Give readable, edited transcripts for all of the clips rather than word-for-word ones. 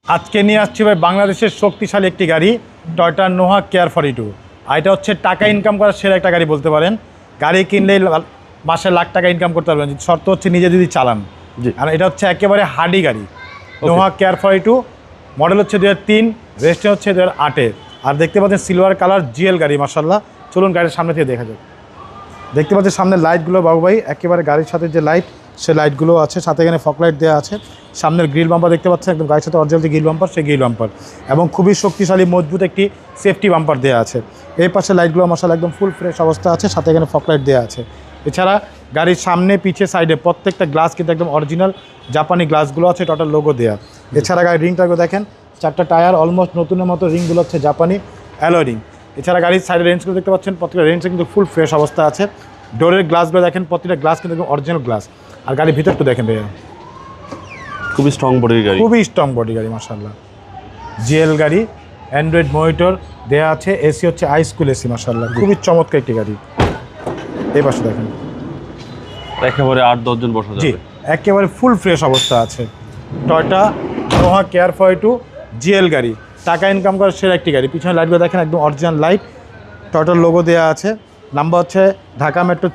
আজকে নিয়ে আসছি ভাই বাংলাদেশের শক্তিশালী একটি গাড়ি টয়োটা নোহা কেয়ার 42। আর এটা হচ্ছে টাকা ইনকাম করার সেরা একটা গাড়ি বলতে পারেন। গাড়ি কিনলেই মাসে লাখ টাকা ইনকাম করতে পারবেন, শর্ত হচ্ছে নিজে যদি চালান। আর এটা হচ্ছে একেবারে হার্ডি গাড়ি। নোহা কেয়ার 42 মডেল হচ্ছে 2003, রেজিস্ট্রেশন হচ্ছে 2008-এর। আর দেখতে পাচ্ছেন সিলভার কালার জিএল গাড়ি, মাশাআল্লাহ। চলুন গাড়ির সামনে থেকে দেখা যাক। দেখতে পাচ্ছেন সামনে লাইটগুলো বাবু ভাই, একেবারে গাড়ির সাথে যে লাইট সে লাইটগুলো আছে, সাথে এখানে ফক লাইট দেওয়া আছে। সামনের গ্রিল বাম্পার দেখতে পাচ্ছেন, একদম গাড়ির সাথে অরিজিনাল যে গ্রিল বাম্পার সেই গ্রিল বাম্পার, এবং খুবই শক্তিশালী মজবুত একটি সেফটি বাম্পার দেওয়া আছে। এই পাশে লাইটগুলো মাশাআল্লাহ একদম ফুল ফ্রেশ অবস্থা আছে, সাথে এখানে ফক লাইট দেওয়া আছে। এছাড়া গাড়ির সামনে পিছে সাইডে প্রত্যেকটা গ্লাস কিন্তু একদম অরিজিনাল জাপানি গ্লাসগুলো আছে, টোটাল লোগো দেওয়া। এছাড়া গাড়ির রিংটাকে দেখেন, 4টা টায়ার অলমোস্ট নতুনের মতো, রিংগুলো হচ্ছে জাপানি অ্যালয় রিং। এছাড়া গাড়ির সাইডের রেঞ্জগুলো দেখতে পাচ্ছেন, প্রত্যেকটা রেঞ্জে কিন্তু ফুল ফ্রেশ অবস্থা আছে। ডোরের গ্লাসগুলো দেখেন, প্রতিটা গ্লাস কিন্তু একদম অরিজিনাল গ্লাস। আর গাড়ির ভিতরটা দেখেন ভাইয়া, খুবই স্ট্রং বডির গাড়ি, খুবই স্ট্রং বডি গাড়ি মাশাআল্লাহ। জিএল গাড়ি, অ্যান্ড্রয়েড মনিটর দেওয়া আছে, এসি হচ্ছে হাই স্কুল এসি মাশাআল্লাহ, খুবই চমৎকার একটি গাড়ি। এই পাশে দেখেন, একেবারে 8-10 জন বসা জি যাবে, একেবারে ফুল ফ্রেশ অবস্থা আছে। টয়োটা নোহা কেয়ার 42 জিএল গাড়ি, টাকা ইনকাম করার সেরা একটি গাড়ি। পিছনে লাইটগুলো দেখেন, একদম অরিজিনাল লাইট, টয়োটার লোগো দেওয়া আছে। নাম্বার হচ্ছে ঢাকা মেট্রো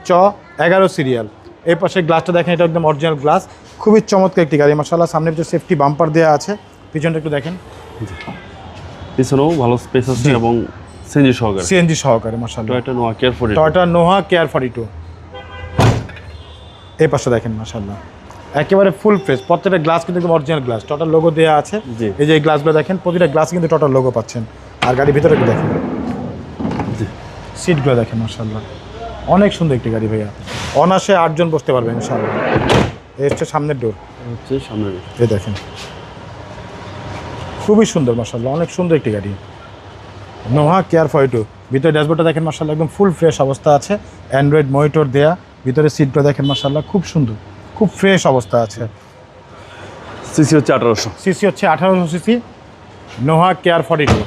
11 সিরিয়াল। এই পাশে গ্লাসটা দেখেন, এটা একদম অরিজিনাল গ্লাস, খুবই চমৎকার একটি গাড়ি মাশাআল্লাহ। সামনে যে সেফটি বাম্পার দেওয়া আছে, পিছনটা একটু দেখেন, পিছনেও ভালো স্পেস আছে এবং সিএনজি সহকারে মাশাআল্লাহ। Toyota Noha care 42, Toyota Noha care 42। এই পাশে দেখেন মাশাআল্লাহ, একেবারে ফুল ফ্রেশ, প্রত্যেকটা গ্লাস কিন্তু একদম অরিজিনাল গ্লাস, টোটাল লোগো দেওয়া আছে। এই যে গ্লাসগুলো দেখেন, প্রতিটা গ্লাস কিন্তু টোটাল লোগো পাচ্ছেন। আর গাড়ির ভিতরে একটু দেখেন, সিটগুলো দেখেন মাশাআল্লাহ, অনেক সুন্দর একটি গাড়ি ভাইয়া। অনাসে 8 জন বসতে পারবেন ইনশাআল্লাহ। এই হচ্ছে সামনের ডোর, হচ্ছে সামনের। এই দেখেন, খুবই সুন্দর মাশাআল্লাহ, অনেক সুন্দর একটি গাড়ি নোহা কেয়ার 42। ভিতরে ড্যাশবোর্ডটা দেখেন মাশাআল্লাহ, একদম ফুল ফ্রেশ অবস্থা আছে, অ্যান্ড্রয়েড মনিটর দেয়া। ভিতরে সিটগুলো দেখেন মাশাআল্লাহ, খুব সুন্দর, খুব ফ্রেশ অবস্থা আছে। সিসি হচ্ছে 1800, সিসি হচ্ছে 1800 সিসি, নোহা কেয়ার 42।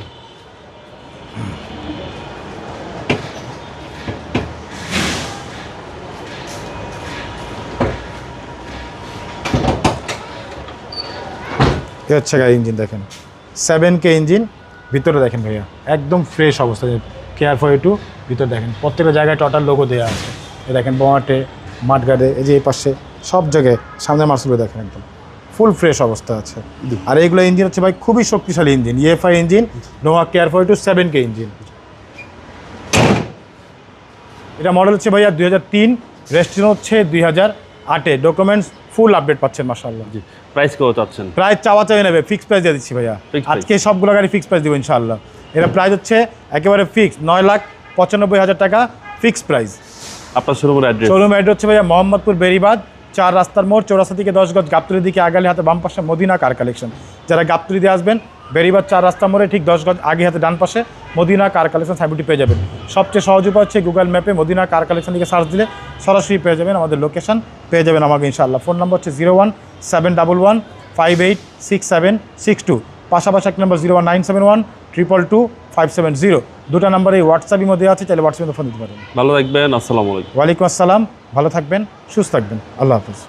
এ হচ্ছে গাড়ি ইঞ্জিন দেখেন, 7K ইঞ্জিন। ভিতরে দেখেন ভাইয়া, একদম ফ্রেশ অবস্থা। কেয়ার 42 ভিতরে দেখেন, প্রত্যেকটা জায়গায় টোটাল লোগো দেওয়া আছে। এ দেখেন বমাটে, মাঠগাড়ে, এই যে এই পাশে সব জায়গায় সামনে মার্সেলগুলো দেখেন, একদম ফুল ফ্রেশ অবস্থা আছে। আর এইগুলো ইঞ্জিন হচ্ছে ভাই খুবই শক্তিশালী engine, EFI engine, Noha care 42 7K engine. এটা মডেল হচ্ছে ভাইয়া 2003, রেজিস্ট্রেশন হচ্ছে 2008-এ। ডকুমেন্টস ফুল আপডেট পাচ্ছেন মাশাআল্লাহ। জি। প্রাইস কত চাচ্ছেন? প্রাইস চাওয়া নেবে, ফিক্স প্রাইস দিয়ে দিচ্ছি ভাইয়া। আজকে সবগুলো গাড়ি ফিক্স প্রাইস দেবো ইনশাআল্লাহ। এটা প্রাইস হচ্ছে একেবারে ফিক্স, 9,95,000 টাকা ফিক্স প্রাইস। আপনার শোরুমের অ্যাড্রেস? শোরুম অ্যাড্রেস হচ্ছে ভাইয়া মোহাম্মদপুর বেরিবাদ 4 রাস্তার মোড়, চৌরাস্তা থেকে 10 গজ, গাবতলির দিকে আগালে হাতে বাম পাশে মদিনা কার কালেকশন। যারা গাবতলি দিয়ে আসবেন, বেরিবাদ 4 রাস্তা মোড়ে ঠিক 10 গজ আগে হাতে ডান পাশে মদিনা কার কালেকশন সাইনবোর্ডটি পেয়ে যাবেন। সবচেয়ে সহজ উপায় হচ্ছে গুগল ম্যাপে মদিনা কার কালেকশন দিকে সার্চ দিলে সরাসরি পেয়ে যাবেন, আমাদের লোকেশন পেয়ে যাবেন আমাকে ইনশাআল্লাহ। ফোন নম্বর হচ্ছে 01711586762। পাশাপাশি এক নম্বর 01971222570। দুটো নাম্বার এই হোয়াটসঅ্যাপের মধ্যে আছে, চাইলে হোয়াটসঅ্যাপে ফোন দিতে পারেন। ভালো থাকবেন, আসসালামু আলাইকুম। ওয়ালাইকুম আসসালাম, ভালো থাকবেন, সুস্থ থাকবেন, আল্লাহ হাফিজ।